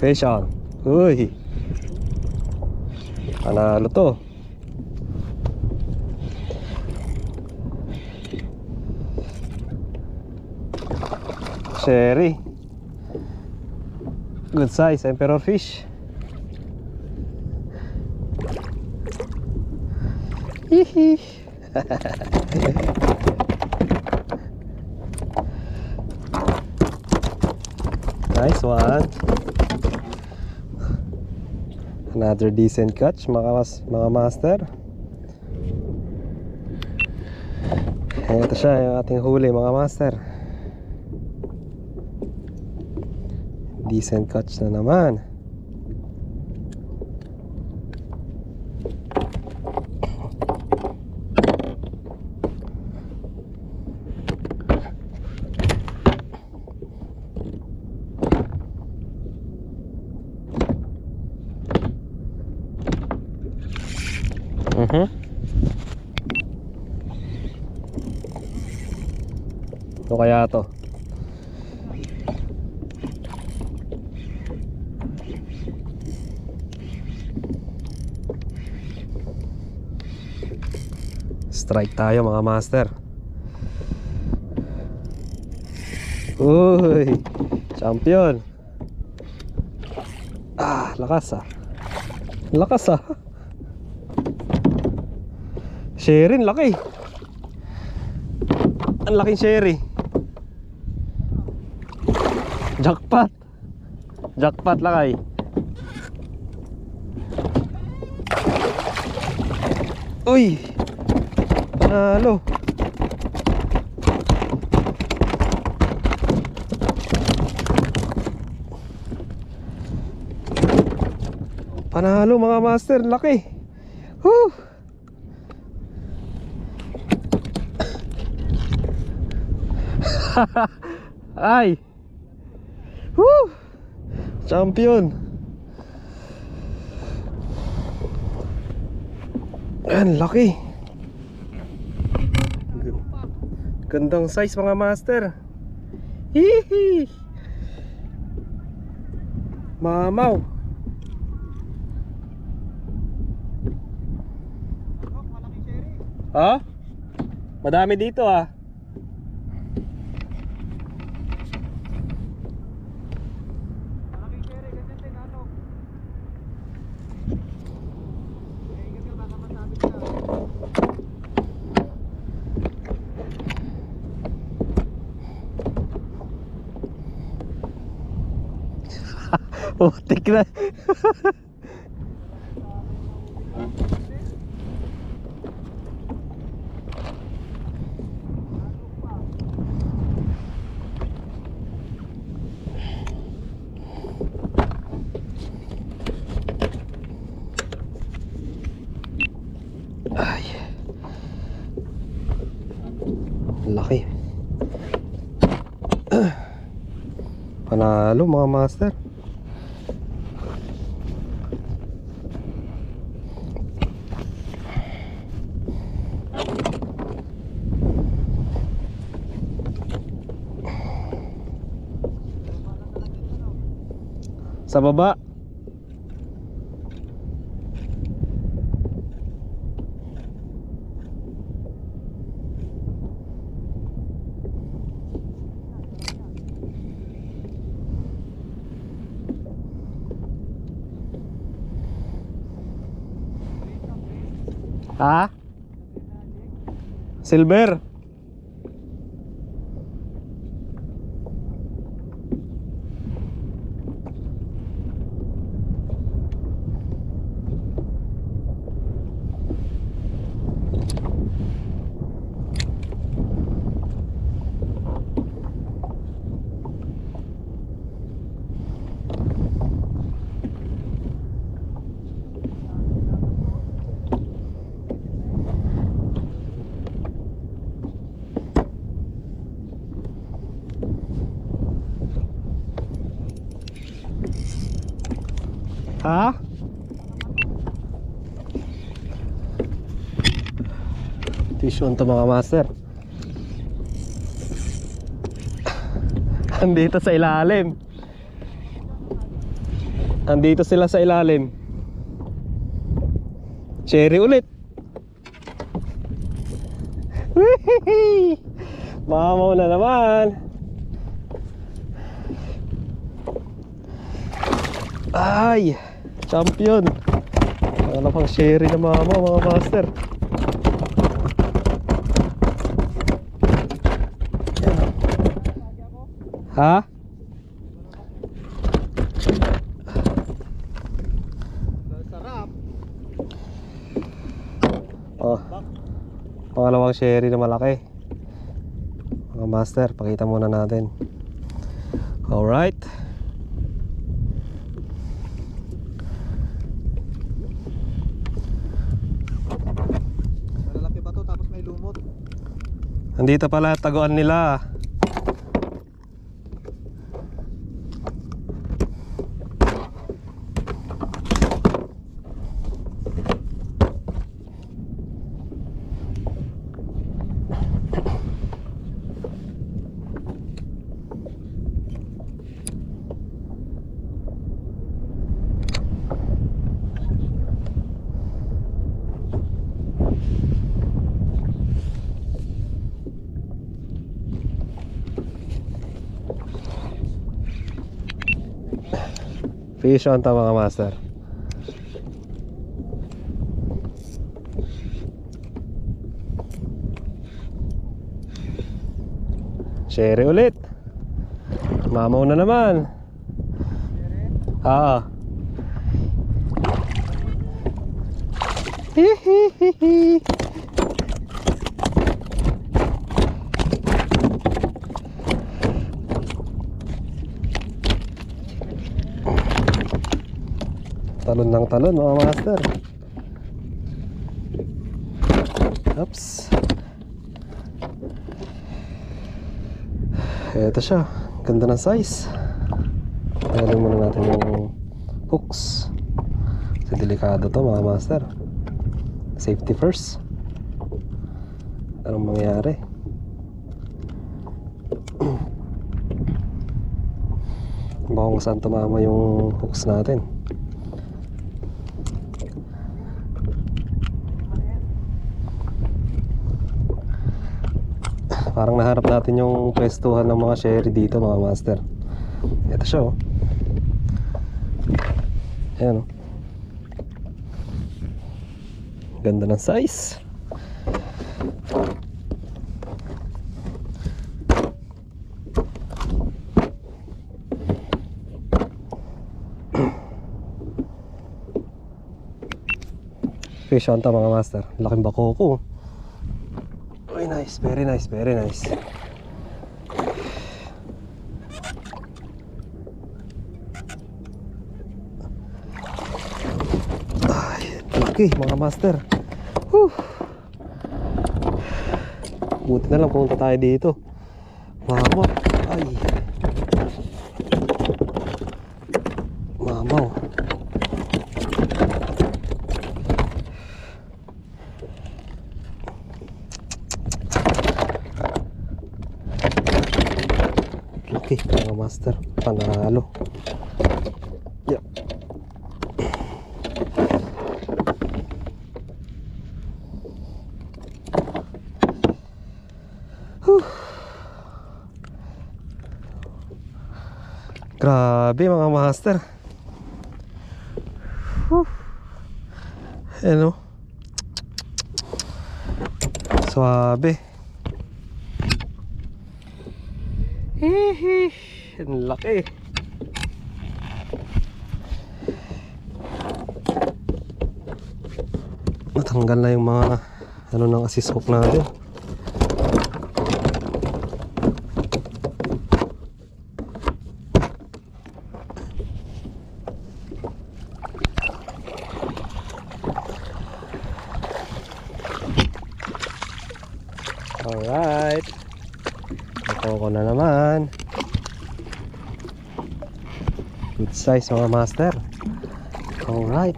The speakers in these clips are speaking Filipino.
Fish on. Uy, panalo to. Sherry. Good size emperor fish. Hihi. Nice one. Another decent catch mga master. Ito siya yung ating huli mga master. Decent catch na naman. Ito kaya to. Strike tayo mga master. Uy, champion. Lakas ah. Lakas ah. Sherry, laki. Ang laking sherry. Jackpot. Jackpot lakay. Uy, panalo. Panalo mga master, laki. Woo. Ay. Woo. Champion. Yan, laki. Gandang size mga master. Hihi. Mamaw. Ha? Madami dito ah. Putik na. Ay, laki. Panalo mga master. Sa baba. Ha? Silver. Ha? Tuition to mga master. Andito sa ilalim. Andito sila sa ilalim. Cherry ulit. Wihii! Mamaw na naman. Ay, champion. Wala pang cherry na mamaw, mga master. Ha? Sarap. Oh, pangalawang sherry na malaki. Mga master, pakita muna natin. Alright. Malalaki ba to tapos may lumot? Nandito pala taguan nila. Fish on to, mga master. Sherry ulit. Mamaw na naman. Ah. Hihihihi. Talon ng talon, mga master. Oops. Eto siya. Ganda ng size. Tagalin muna natin yung hooks. Kasi delikado to, mga master. Safety first. Anong mangyayari? Baka kung saan tumama yung hooks natin. Parang naharap natin yung pwestuhan ng mga sherry dito, mga master. Ito siya, oh. Ayan, oh. Ganda ng size. Fish on to, mga master. Laking bakoko. Uy, nice, very nice, very nice. Ay, laki, mga master. Buti na lang pumunta tayo dito. Mamaw. Ay, mamaw. Laki, mga master. Panalo. Yep. Grabe, mga master. Ano? Suabe. Hihi, ang laki. Natanggal na yung mga ano ng assist hook natin. Alright. Ito ko na naman. Good size, mga master. Alright.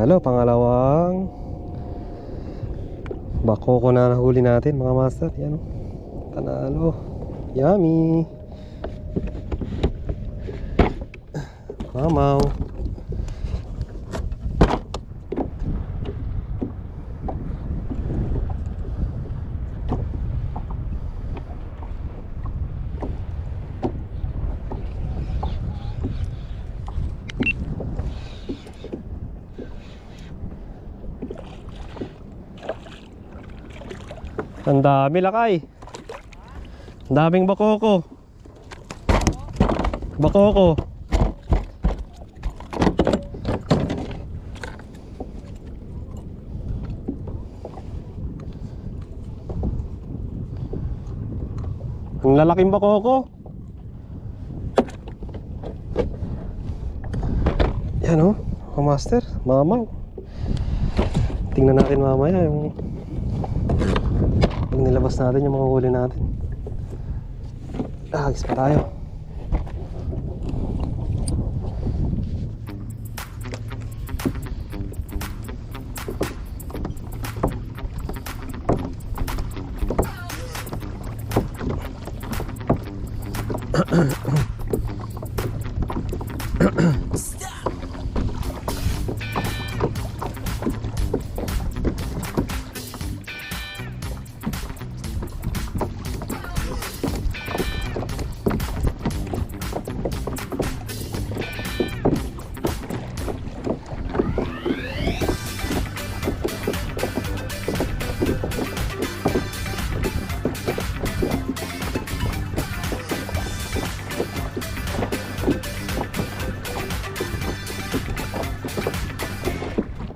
Panalo, pangalawang bakoko na nahuli natin mga master. Yan o. Panalo. Yummy. Mamaw. Ang dami lakay. Ang daming bakoko. Bakoko. Ang lalaking bakoko. Yan o, mga master, mamaw. Tingnan natin mamaya yung pag nilabas natin yung mga huli natin. Agis pa tayo.